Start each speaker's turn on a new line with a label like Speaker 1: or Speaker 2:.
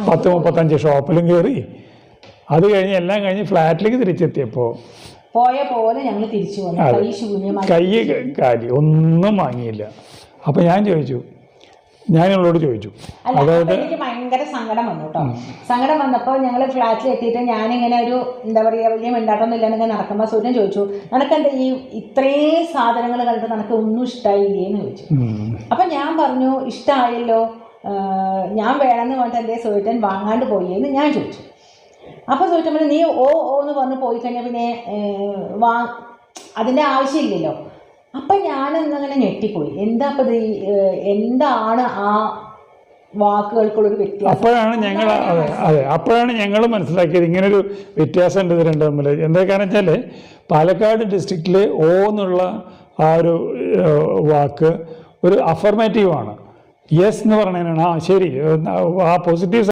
Speaker 1: 10-35 ഷോപ്പിലും കയറി. അത് കഴിഞ്ഞ് എല്ലാം കഴിഞ്ഞ് ഫ്ലാറ്റിലേക്ക് തിരിച്ചെത്തിയപ്പോൾ
Speaker 2: പോയ പോലെ ഞങ്ങൾ തിരിച്ചു വന്നു.
Speaker 1: കൈ കാലി, ഒന്നും വാങ്ങിയില്ല. അപ്പം ഞാനിവളോട് ചോദിച്ചു,
Speaker 2: അതായത് എനിക്ക് ഭയങ്കര സങ്കടം വന്നു കേട്ടോ. സങ്കടം വന്നപ്പോൾ ഞങ്ങൾ ഫ്ലാറ്റിൽ എത്തിയിട്ട് ഞാനിങ്ങനെ ഒരു എന്താ പറയുക വലിയ മിണ്ടാട്ടൊന്നും ഇല്ലാന്നൊക്കെ നടക്കുമ്പോൾ സൂര്യൻ ചോദിച്ചു, നിനക്കെന്താ ഈ ഇത്രയും സാധനങ്ങൾ കണ്ടിട്ട് നിനക്ക് ഒന്നും ഇഷ്ടമായില്ലേന്ന് ചോദിച്ചു. അപ്പം ഞാൻ പറഞ്ഞു ഇഷ്ടമായല്ലോ, ഞാൻ വേണമെന്ന് പറഞ്ഞിട്ട് എൻ്റെ സൂര്യൻ വാങ്ങാണ്ട് പോയേന്ന് ഞാൻ ചോദിച്ചു. അപ്പോൾ സൂര്യൻ പറഞ്ഞു നീ ഓ എന്ന് പറഞ്ഞ് പോയി കഴിഞ്ഞാൽ പിന്നെ അതിൻ്റെ ആവശ്യമില്ലല്ലോ. അപ്പം ഞാനൊന്നങ്ങനെ ഞെട്ടിപ്പോയി. എന്താണ് ആ വാക്കുകൾക്കുള്ളൊരു വ്യത്യാസം.
Speaker 1: അപ്പോഴാണ് ഞങ്ങൾ മനസ്സിലാക്കിയത് ഇങ്ങനൊരു വ്യത്യാസം ഉണ്ട് ഇത് രണ്ടും തമ്മിൽ. എന്താ കാരണം വെച്ചാൽ പാലക്കാട് ഡിസ്ട്രിക്റ്റിൽ ഓ എന്നുള്ള ആ ഒരു വാക്ക് ഒരു അഫർമേറ്റീവാണ്. യെസ് എന്ന് പറയുന്നതിനാണ് ശരി, ആ പോസിറ്റീവ്